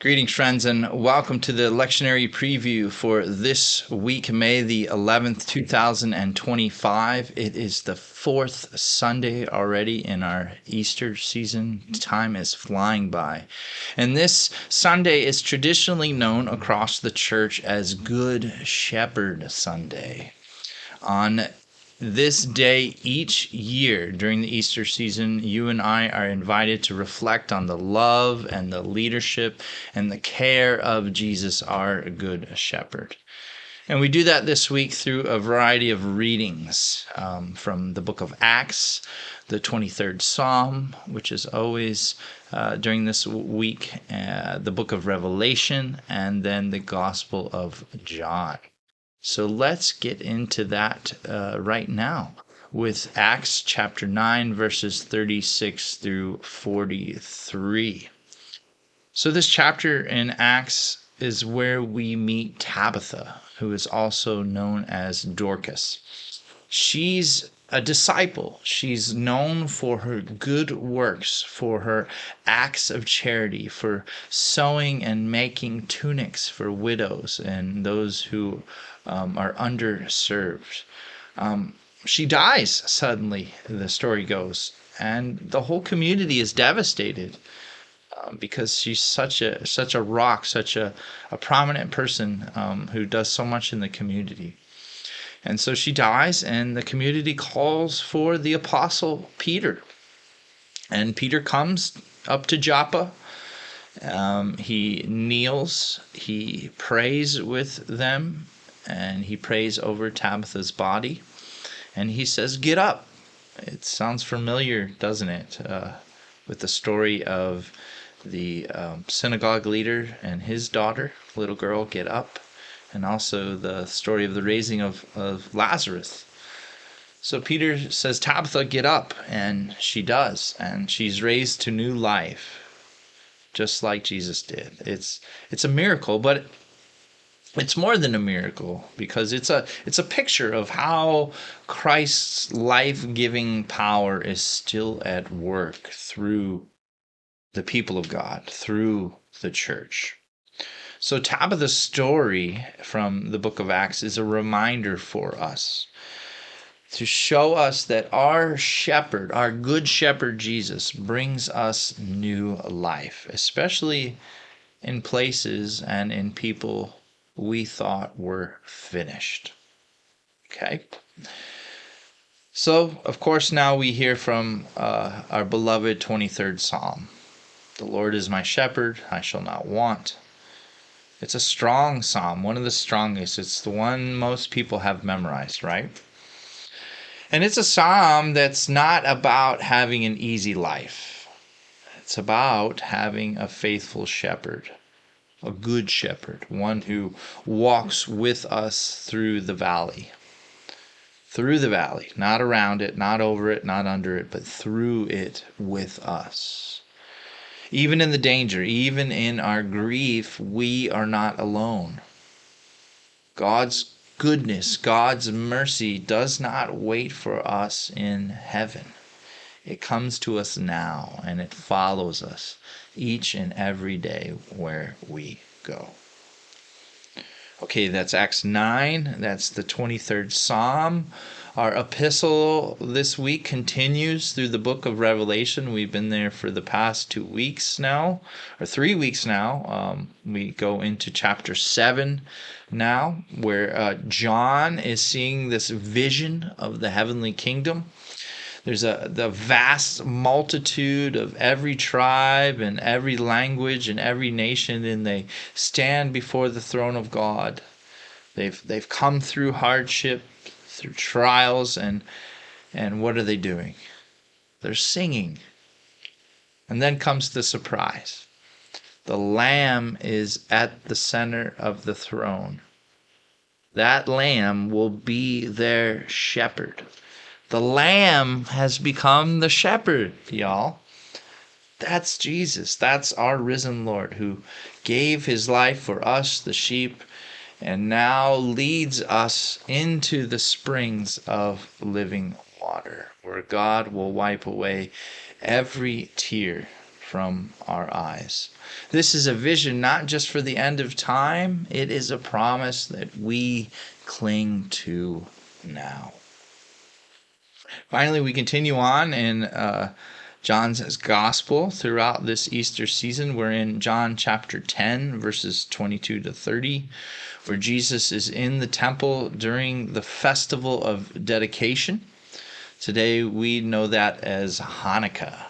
Greetings, friends, and welcome to the lectionary preview for this week, May the 11th, 2025. It is the fourth Sunday already in our Easter season. Time is flying by. And this Sunday is traditionally known across the church as Good Shepherd Sunday. On this day each year during the Easter season, you and I are invited to reflect on the love and the leadership and the care of Jesus, our Good Shepherd. And we do that this week through a variety of readings from the book of Acts, the 23rd Psalm, which is always during this week, the book of Revelation, and then the Gospel of John. So let's get into that right now with Acts chapter 9, verses 36 through 43. So this chapter in Acts is where we meet Tabitha, who is also known as Dorcas. She's a disciple. She's known for her good works, for her acts of charity, for sewing and making tunics for widows and those who are underserved. She dies suddenly, the story goes, and the whole community is devastated because she's such a rock, such a prominent person who does so much in the community. And so she dies, and the community calls for the apostle Peter. And Peter comes up to Joppa. He kneels, he prays with them, and he prays over Tabitha's body. And he says, "Get up." It sounds familiar, doesn't it? With the story of the synagogue leader and his daughter, little girl, get up. And also the story of the raising of Lazarus. So Peter says, "Tabitha, get up," and she does, and she's raised to new life, just like Jesus did. It's a miracle, but it's more than a miracle because it's a picture of how Christ's life-giving power is still at work through the people of God, through the church. So Tabitha's story from the book of Acts is a reminder for us to show us that our shepherd, our good shepherd Jesus, brings us new life, especially in places and in people we thought were finished. Okay? So, of course, now we hear from our beloved 23rd Psalm. "The Lord is my shepherd, I shall not want." It's a strong psalm, one of the strongest. It's the one most people have memorized, right? And it's a psalm that's not about having an easy life. It's about having a faithful shepherd, a good shepherd, one who walks with us through the valley. Through the valley, not around it, not over it, not under it, but through it with us. Even in the danger, even in our grief, we are not alone. God's goodness, God's mercy does not wait for us in heaven. It comes to us now, and it follows us each and every day where we go. Okay, that's Acts 9. That's the 23rd Psalm. Our epistle this week continues through the book of Revelation. We've been there for the past 2 weeks now, or 3 weeks now. We go into chapter 7 now, where John is seeing this vision of the heavenly kingdom. There's the vast multitude of every tribe and every language and every nation, and they stand before the throne of God. They've come through hardship, through trials, and what are they doing? They're singing. And then comes the surprise. The Lamb is at the center of the throne. That Lamb will be their shepherd. The Lamb has become the shepherd, y'all. That's Jesus. That's our risen Lord who gave his life for us, the sheep, and now leads us into the springs of living water, where God will wipe away every tear from our eyes. This is a vision not just for the end of time, it is a promise that we cling to now. Finally, we continue on in John's Gospel throughout this Easter season. We're in John chapter 10, verses 22 to 30, where Jesus is in the temple during the festival of dedication. Today we know that as Hanukkah.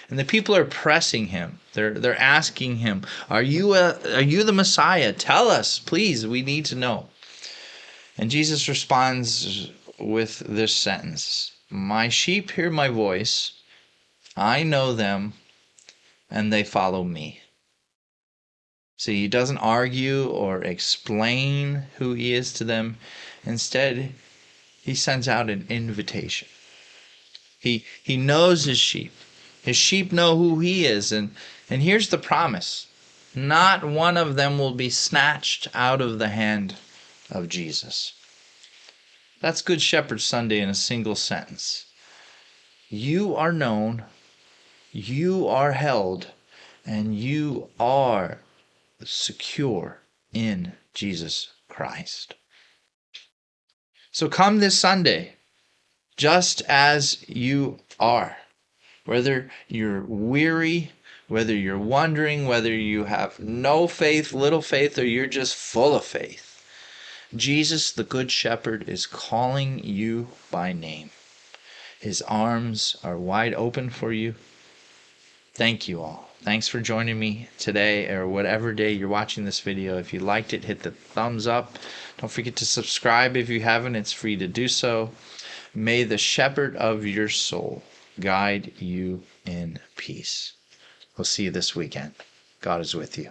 And the people are pressing him. They're asking him, are you the Messiah? Tell us, please. We need to know. And Jesus responds with this sentence, my sheep hear my voice. I know them, and they follow me. See, he doesn't argue or explain who he is to them. Instead, he sends out an invitation. He knows his sheep. His sheep know who he is. And here's the promise. Not one of them will be snatched out of the hand of Jesus. That's Good Shepherd Sunday in a single sentence. You are known, you are held, and you are secure in Jesus Christ. So come this Sunday, just as you are. Whether you're weary, whether you're wondering, whether you have no faith, little faith, or you're just full of faith, Jesus, the Good Shepherd, is calling you by name. His arms are wide open for you. Thank you all. Thanks for joining me today or whatever day you're watching this video. If you liked it, hit the thumbs up. Don't forget to subscribe if you haven't. It's free to do so. May the shepherd of your soul guide you in peace. We'll see you this weekend. God is with you.